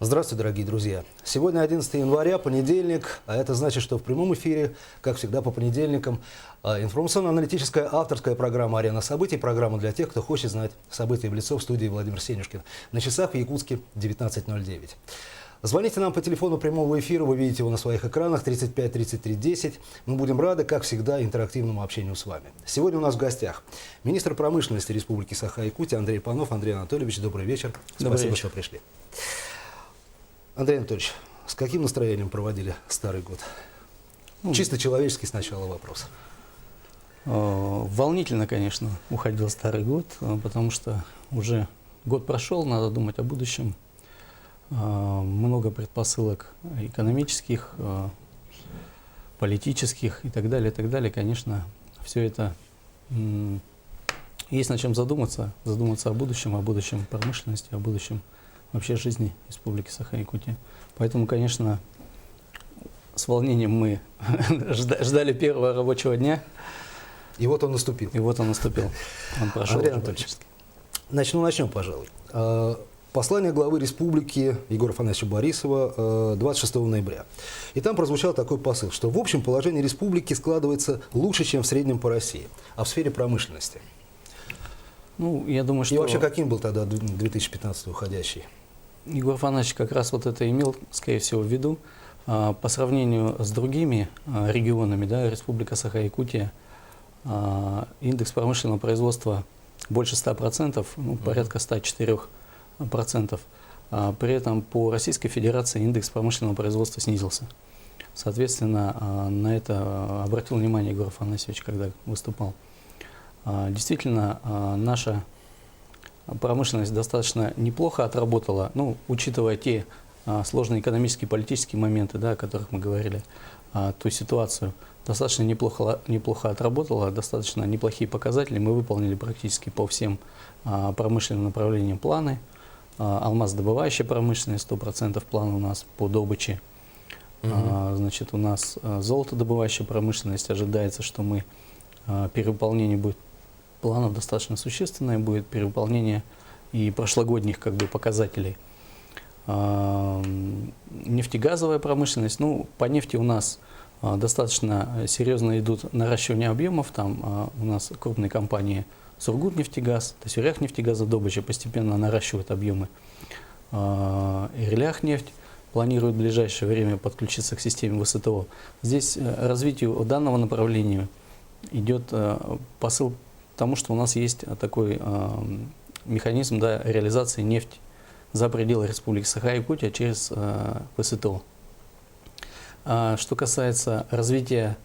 Здравствуйте, дорогие друзья. Сегодня 11 января, понедельник, а это значит, что в прямом эфире, как всегда по понедельникам, информационно-аналитическая авторская программа «Арена событий», программа для тех, кто хочет знать события в лицо, в студии Владимир Сенюшкин. На часах в Якутске 19:09. Звоните нам по телефону прямого эфира, вы видите его на своих экранах, 35 33 10. Мы будем рады, как всегда, интерактивному общению с вами. Сегодня у нас в гостях министр промышленности Республики Саха-Якутия Андрей Панов. Андрей Анатольевич, добрый вечер. Спасибо, что пришли. Андрей Анатольевич, с каким настроением проводили Старый год? Чисто человеческий сначала вопрос. Волнительно, конечно, уходил Старый год, потому что уже год прошел, надо думать о будущем. Много предпосылок экономических, политических и так далее, Конечно, все это есть над чем задуматься о будущем промышленности, о будущем вообще жизни Республики Саха-Якутия. Поэтому, конечно, с волнением мы ждали первого рабочего дня. И вот он наступил. Он прошел. Андрей Анатольевич, начнем, пожалуй. Послание главы республики Егора Афанасьевича Борисова 26 ноября. И там прозвучал такой посыл, что в общем положение республики складывается лучше, чем в среднем по России, а в сфере промышленности. Я думаю, что... И вообще, каким был тогда 2015 уходящий? Егор Афанасьевич как раз вот это имел, скорее всего, в виду. По сравнению с другими регионами, Республика Саха-Якутия, индекс промышленного производства больше 100%, порядка 104%. При этом по Российской Федерации индекс промышленного производства снизился. Соответственно, на это обратил внимание Егор Афанасьевич, когда выступал. Действительно, наша промышленность достаточно неплохо отработала, учитывая те сложные экономические и политические моменты, о которых мы говорили, ту ситуацию, достаточно неплохо отработала, достаточно неплохие показатели. Мы выполнили практически по всем промышленным направлениям планы. Алмаздобывающая промышленность, 100% план у нас по добыче. Значит, у нас золотодобывающая промышленность. Ожидается, что перевыполнение будет планов достаточно существенное, будет перевыполнение и прошлогодних показателей. Нефтегазовая промышленность, по нефти у нас достаточно серьезно идут наращивания объемов. Там у нас крупные компании Сургутнефтегаз, Тасюряхнефтегазодобыча постепенно наращивают объемы. Ирляхнефть планирует в ближайшее время подключиться к системе ВСТО. Здесь развитию данного направления идет посыл к тому, что у нас есть такой механизм реализации нефти за пределы Республики Саха-Якутия через ВСТО. Что касается развития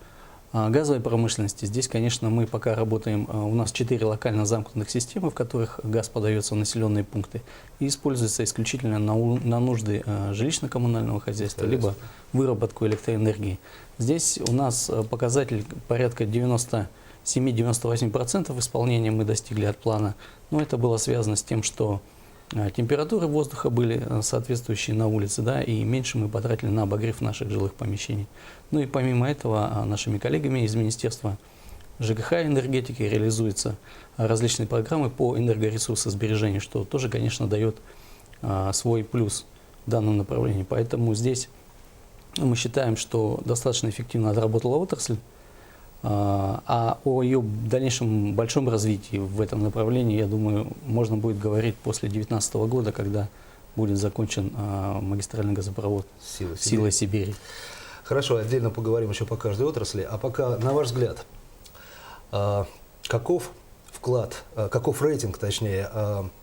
газовой промышленности, здесь, конечно, мы пока работаем, у нас 4 локально замкнутых системы, в которых газ подается в населенные пункты и используется исключительно на нужды жилищно-коммунального хозяйства, либо выработку электроэнергии. Здесь у нас показатель порядка 97-98% исполнения мы достигли от плана, но это было связано с тем, что температуры воздуха были соответствующие на улице, и меньше мы потратили на обогрев наших жилых помещений. И помимо этого, нашими коллегами из Министерства ЖКХ и энергетики реализуются различные программы по энергоресурсосбережению, что тоже, конечно, дает свой плюс в данном направлении. Поэтому здесь мы считаем, что достаточно эффективно отработала отрасль, а о ее дальнейшем большом развитии в этом направлении, я думаю, можно будет говорить после 2019 года, когда будет закончен магистральный газопровод «Сила Сибири». Хорошо, отдельно поговорим еще по каждой отрасли. А пока, на ваш взгляд, каков рейтинг, точнее,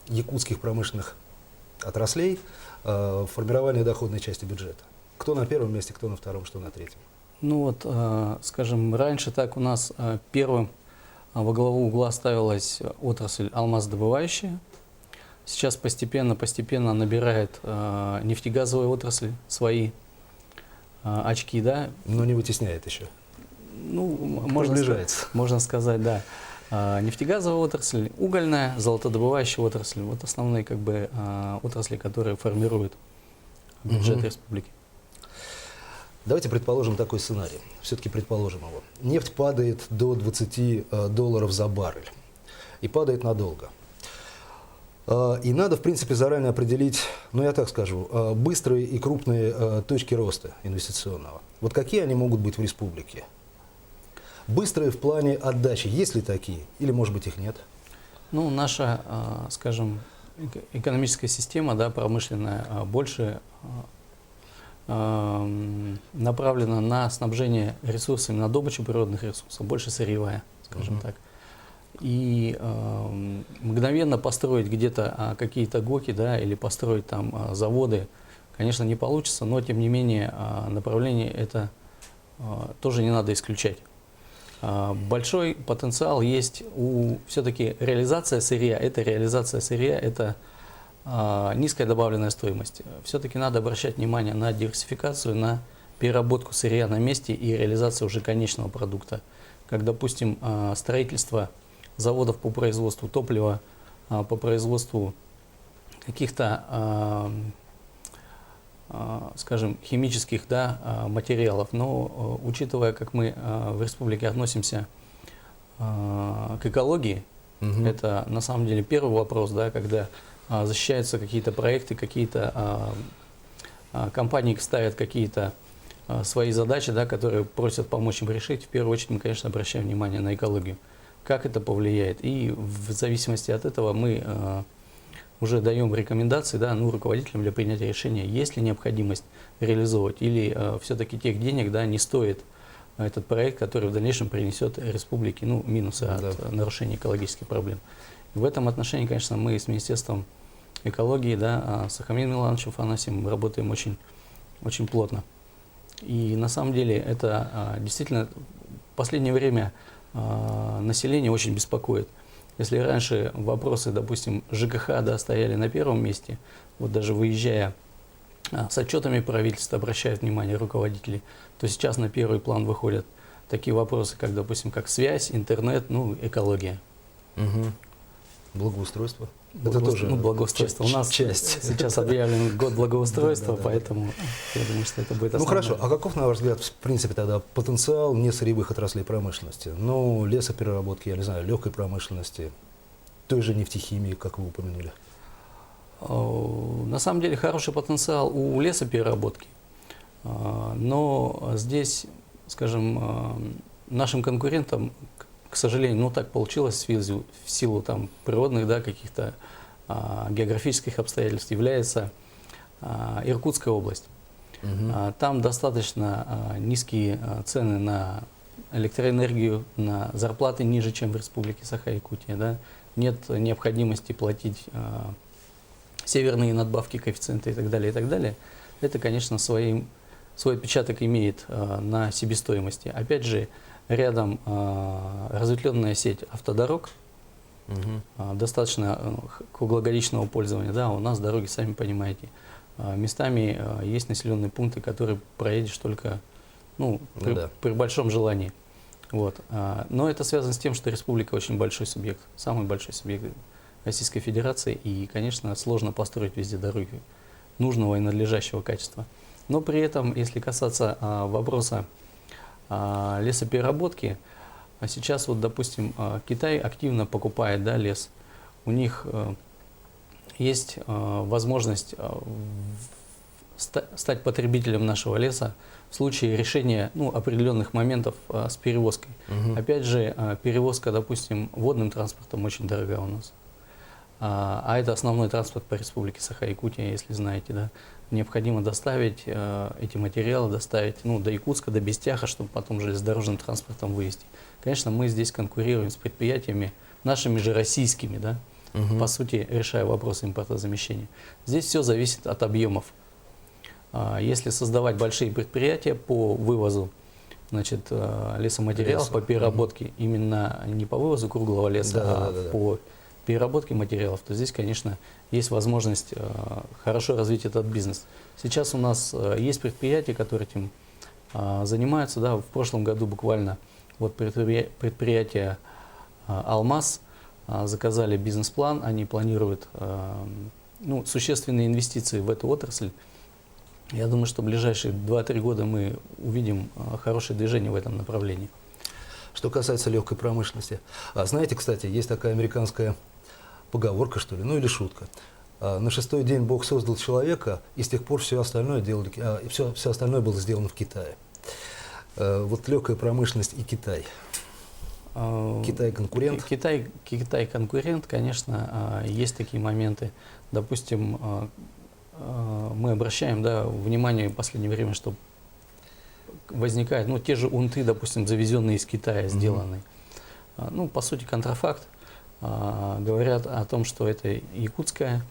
якутских промышленных отраслей в формировании доходной части бюджета? Кто на первом месте, кто на втором, что на третьем? Скажем, раньше так у нас первым во главу угла ставилась отрасль алмаздобывающая. Сейчас постепенно набирает нефтегазовая отрасль свои очки, Но не вытесняет еще. Можно сказать, да. Нефтегазовая отрасль, угольная, золотодобывающая отрасль. Вот основные отрасли, которые формируют бюджет республики. Давайте предположим такой сценарий. Все-таки предположим его. Нефть падает до $20 за баррель. И падает надолго. И надо, в принципе, заранее определить, ну я так скажу, быстрые и крупные точки роста инвестиционного. Вот какие они могут быть в республике? Быстрые в плане отдачи, есть ли такие? Или, может быть, их нет? Ну, наша, скажем, экономическая система, да, промышленная, больше направлена на снабжение ресурсами, на добычу природных ресурсов, больше сырьевая, скажем так. И мгновенно построить где-то какие-то ГОКи, да, или построить там заводы, конечно, не получится, но тем не менее направление это тоже не надо исключать. Большой потенциал есть у все-таки реализация сырья, это низкая добавленная стоимость. Все-таки надо обращать внимание на диверсификацию, на переработку сырья на месте и реализацию уже конечного продукта. Как, допустим, строительство заводов по производству топлива, по производству каких-то, скажем, химических, да, материалов. Но учитывая, как мы в республике относимся к экологии, это на самом деле первый вопрос, да, когда защищаются какие-то проекты, какие-то компании ставят какие-то свои задачи, да, которые просят помочь им решить. В первую очередь мы, конечно, обращаем внимание на экологию, как это повлияет. И в зависимости от этого мы уже даем рекомендации, да, ну, руководителям для принятия решения, есть ли необходимость реализовывать, или все-таки тех денег, да, не стоит этот проект, который в дальнейшем принесет республике, ну, минусы от нарушения экологических проблем. В этом отношении, конечно, мы с Министерством экологии, да, с Ахамедом Милановичем Афанасьевым работаем очень, очень плотно. И на самом деле это действительно в последнее время население очень беспокоит. Если раньше вопросы, допустим, ЖКХ, да, стояли на первом месте, вот даже выезжая с отчетами правительства, обращают внимание руководителей, то сейчас на первый план выходят такие вопросы, как, допустим, как связь, интернет, ну, экология. Благоустройство. Это тоже благоустройство. У нас сейчас объявлен год благоустройства, поэтому я думаю, что это будет основное. Ну хорошо, а каков, на ваш взгляд, в принципе, тогда потенциал несырьевых отраслей промышленности? Ну, лесопереработки, я не знаю, легкой промышленности, той же нефтехимии, как вы упомянули. На самом деле хороший потенциал у лесопереработки, но здесь, скажем, нашим конкурентам, к сожалению, ну так получилось в силу там природных, да, каких-то географических обстоятельств, является Иркутская область. Там достаточно низкие цены на электроэнергию, на зарплаты ниже, чем в Республике Саха-Якутия. Да? Нет необходимости платить северные надбавки, коэффициенты и так далее, и так далее. Это, конечно, свой отпечаток имеет на себестоимости. Опять же, рядом разветвленная сеть автодорог, достаточно круглогодичного пользования. Да, у нас дороги, сами понимаете, местами есть населенные пункты, которые проедешь только при большом желании. Вот. Но это связано с тем, что республика очень большой субъект, самый большой субъект Российской Федерации, и, конечно, сложно построить везде дороги нужного и надлежащего качества. Но при этом, если касаться вопроса лесопереработки, сейчас, вот, допустим, Китай активно покупает, да, лес. У них есть возможность стать потребителем нашего леса в случае решения, ну, определенных моментов с перевозкой. Опять же, перевозка, допустим, водным транспортом очень дорога у нас. А это основной транспорт по республике Саха-Якутия, если знаете, да. Необходимо доставить эти материалы, доставить, ну, до Якутска, до Бестяха, чтобы потом железнодорожным транспортом вывезти. Конечно, мы здесь конкурируем с предприятиями, нашими же российскими, да, по сути, решая вопросы импортозамещения. Здесь все зависит от объемов. Если создавать большие предприятия по вывозу, значит, лесоматериалов, по переработке, именно не по вывозу круглого леса, по переработке материалов, то здесь, конечно, есть возможность хорошо развить этот бизнес. Сейчас у нас есть предприятия, которые этим занимаются. Да, в прошлом году буквально вот предприятие «Алмаз» заказали бизнес-план, они планируют ну, существенные инвестиции в эту отрасль. Я думаю, что в ближайшие 2-3 года мы увидим хорошее движение в этом направлении. Что касается легкой промышленности. Знаете, кстати, есть такая американская поговорка, что ли, ну или шутка. На шестой день Бог создал человека, и с тех пор все остальное, все остальное было сделано в Китае. Вот легкая промышленность и Китай. Китай конкурент? Китай конкурент, конечно, есть такие моменты. Допустим, мы обращаем, да, внимание в последнее время, что возникает, ну, те же унты, допустим, завезенные из Китая, сделанные. Ну, по сути, контрафакт. Говорят о том, что это якутская,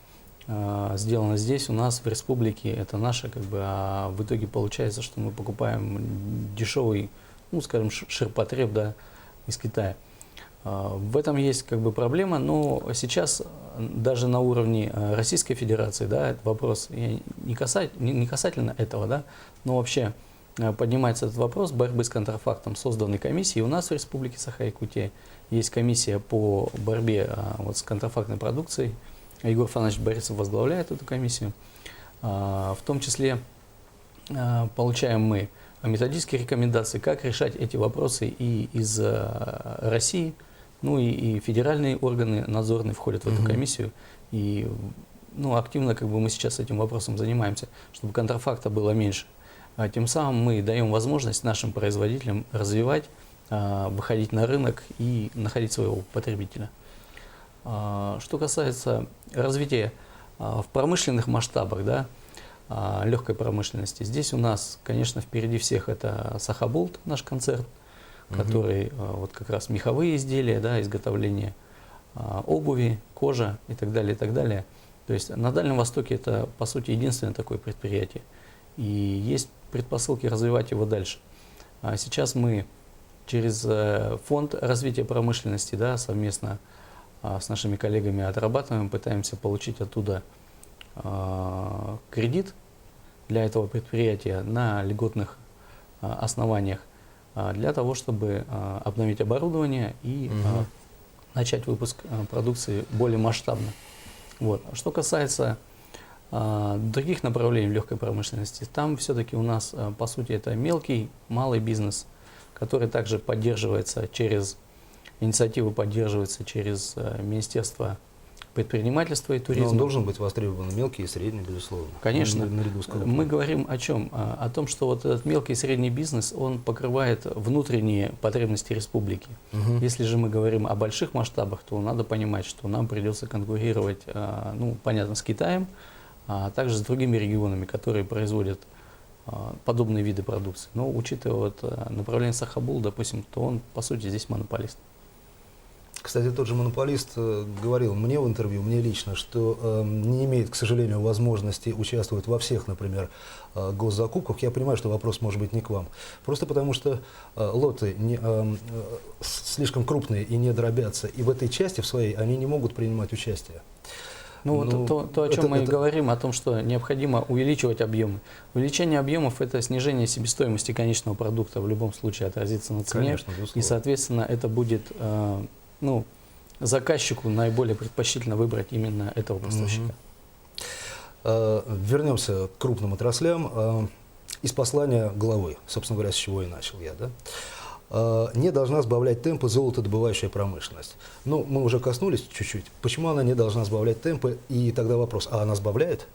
сделано здесь, у нас в республике, это наше, как бы, а в итоге получается, что мы покупаем дешевый, ну, скажем, ширпотреб, да, из Китая. В этом есть, как бы, проблема, но сейчас даже на уровне Российской Федерации, да, этот вопрос не касательно этого, да, но вообще поднимается этот вопрос борьбы с контрафактом, созданной комиссией. У нас в Республике Саха-Якутия есть комиссия по борьбе вот с контрафактной продукцией. Егор Фанович Борисов возглавляет эту комиссию. В том числе получаем мы методические рекомендации, как решать эти вопросы и из России, ну и федеральные органы надзорные входят в эту комиссию. И, ну, активно, как бы, мы сейчас этим вопросом занимаемся, чтобы контрафакта было меньше. Тем самым мы даем возможность нашим производителям развивать, выходить на рынок и находить своего потребителя. Что касается развития в промышленных масштабах, да, легкой промышленности, здесь у нас, конечно, впереди всех это Сахабулт, наш концерн, который вот как раз меховые изделия, да, изготовление обуви, кожа и так далее, и так далее. То есть на Дальнем Востоке это, по сути, единственное такое предприятие. И есть предпосылки развивать его дальше. Сейчас мы через фонд развития промышленности, да, совместно с нашими коллегами отрабатываем, пытаемся получить оттуда кредит для этого предприятия на льготных основаниях, для того, чтобы обновить оборудование и начать выпуск продукции более масштабно. Вот. Что касается других направлений в легкой промышленности, там все-таки у нас, по сути, это мелкий, малый бизнес, который также поддерживается через инициативы, поддерживаются через Министерство предпринимательства и туризма. Но он должен быть востребован мелкий и средний, безусловно. Конечно. Наряду с крупным. Мы говорим о чем? О том, что вот этот мелкий и средний бизнес, он покрывает внутренние потребности республики. Если же мы говорим о больших масштабах, то надо понимать, что нам придется конкурировать, ну, понятно, с Китаем, а также с другими регионами, которые производят подобные виды продукции. Но учитывая вот направление Сахабул, допустим, то он, по сути, здесь монополист. Кстати, тот же монополист говорил мне в интервью, мне лично, что не имеет, к сожалению, возможности участвовать во всех, например, госзакупках. Я понимаю, что вопрос может быть не к вам. Просто потому что лоты слишком крупные и не дробятся. И в этой части, в своей, они не могут принимать участие. Ну, вот то, о чем мы и говорим, о том, что необходимо увеличивать объемы. Увеличение объемов – это снижение себестоимости конечного продукта, в любом случае отразится на цене. Конечно, безусловно. И, соответственно, это будет, ну, заказчику наиболее предпочтительно выбрать именно этого поставщика. Вернемся к крупным отраслям. Из послания главы, собственно говоря, с чего и начал я, да? Не должна сбавлять темпы золотодобывающая промышленность. Ну, мы уже коснулись чуть-чуть. Почему она не должна сбавлять темпы? И тогда вопрос, а она сбавляет?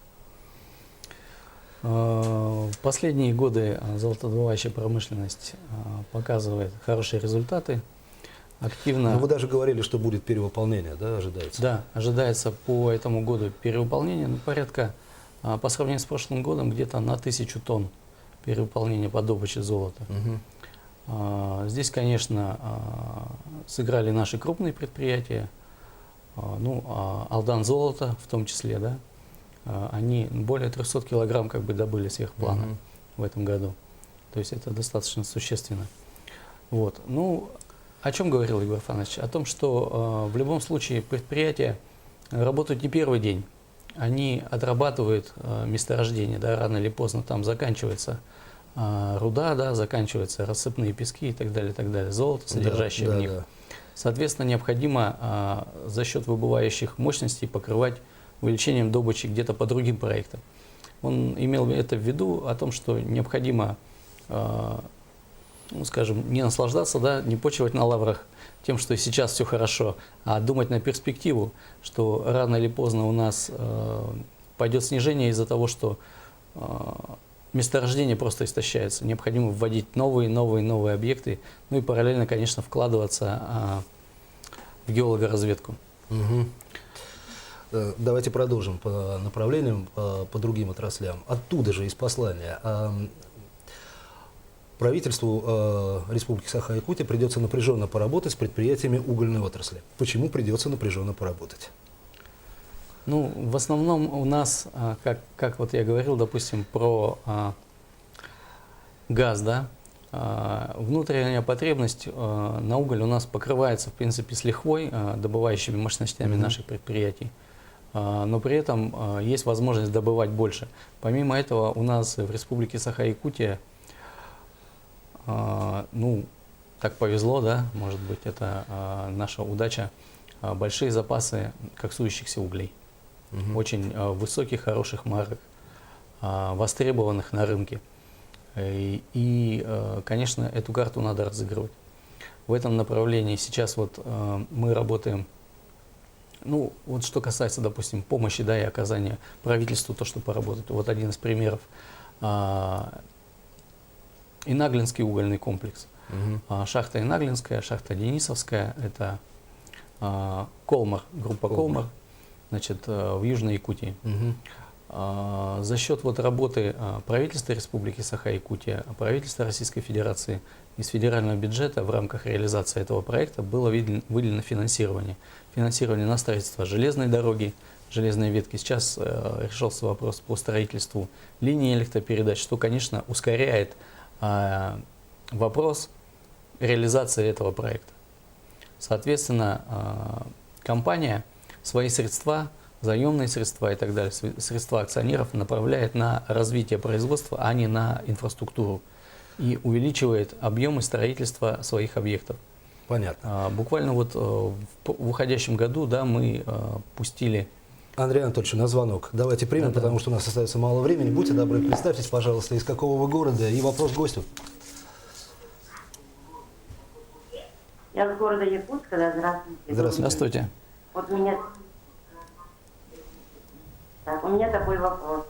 В последние годы золотодобывающая промышленность показывает хорошие результаты. Активно. Но вы даже говорили, что будет перевыполнение, да, ожидается? Да, ожидается по этому году перевыполнение, ну, порядка, по сравнению с прошлым годом, где-то на 1000 тонн перевыполнения по добыче золота. Здесь, конечно, сыграли наши крупные предприятия, ну, Алдан Золото в том числе, да, они более 300 килограмм как бы добыли сверх плана в этом году. То есть это достаточно существенно. Вот. Ну, о чем говорил Егор Фанович? О том, что в любом случае предприятия работают не первый день. Они отрабатывают месторождение, да, рано или поздно там заканчивается руда, да, заканчиваются рассыпные пески и так далее, золото, содержащее в них. Да. Соответственно, необходимо за счет выбывающих мощностей покрывать увеличением добычи где-то по другим проектам. Он имел это в виду о том, что необходимо ну, скажем, не наслаждаться, да, не почивать на лаврах тем, что сейчас все хорошо, а думать на перспективу, что рано или поздно у нас пойдет снижение из-за того, что месторождение просто истощается. Необходимо вводить новые объекты, ну и параллельно, конечно, вкладываться в геологоразведку. Угу. Давайте продолжим по направлениям, по другим отраслям. Оттуда же из послания. Правительству Республики Саха-Якутия придется напряженно поработать с предприятиями угольной отрасли. Почему придется напряженно поработать? Ну, в основном у нас, как вот я говорил, допустим, про газ, да, внутренняя потребность на уголь у нас покрывается, в принципе, с лихвой, добывающими мощностями наших предприятий, но при этом есть возможность добывать больше. Помимо этого, у нас в Республике Саха-Якутия, ну, так повезло, да, может быть, это наша удача, большие запасы коксующихся углей. Очень высоких, хороших марок, востребованных на рынке. И, конечно, эту карту надо разыгрывать. В этом направлении сейчас вот мы работаем, ну, вот что касается, допустим, помощи, да, и оказания правительству, то, что поработать. Вот один из примеров. Инаглинский угольный комплекс. Шахта Инаглинская, шахта Денисовская, это Колмар, группа Колмар, значит, в Южной Якутии. За счет вот работы правительства Республики Саха-Якутия, правительства Российской Федерации из федерального бюджета в рамках реализации этого проекта было выделено финансирование. Финансирование на строительство железной дороги, железной ветки. Сейчас решился вопрос по строительству линии электропередач, что, конечно, ускоряет вопрос реализации этого проекта. Соответственно, компания свои средства, заемные средства и так далее, средства акционеров направляет на развитие производства, а не на инфраструктуру. И увеличивает объемы строительства своих объектов. Понятно. Буквально вот в уходящем году, да, мы пустили... Андрей Анатольевич, на звонок. Давайте примем, потому что у нас остается мало времени. Будьте добры, представьтесь, пожалуйста, из какого вы города, и вопрос гостю. Я с города Якутска, да, здравствуйте. Здравствуйте. Вот у меня такой вопрос.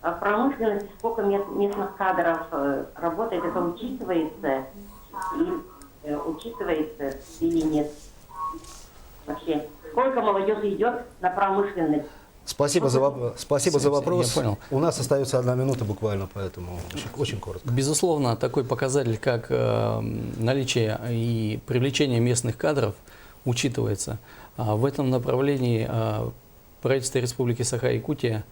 В промышленности сколько местных кадров работает, это учитывается или нет? Вообще, сколько молодежи идет на промышленность? Спасибо за вопрос. Я понял. У нас остается 1 минута буквально, поэтому очень коротко. Безусловно, такой показатель, как наличие и привлечение местных кадров, учитывается. В этом направлении правительство Республики Саха-Якутия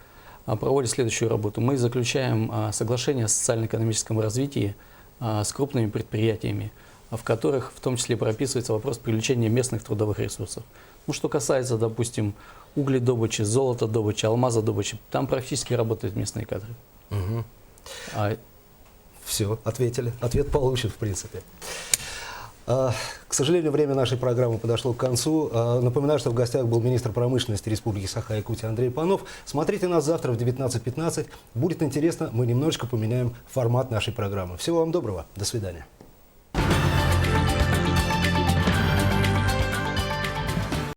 проводит следующую работу. Мы заключаем соглашение о социально-экономическом развитии с крупными предприятиями, в которых в том числе прописывается вопрос привлечения местных трудовых ресурсов. Ну, что касается, допустим, угледобычи, золотодобычи, алмазодобычи, там практически работают местные кадры. Все, ответили. Ответ получен, в принципе. К сожалению, время нашей программы подошло к концу. Напоминаю, что в гостях был министр промышленности Республики Саха-Якутия Андрей Панов. Смотрите нас завтра в 19:15. Будет интересно, мы немножечко поменяем формат нашей программы. Всего вам доброго. До свидания.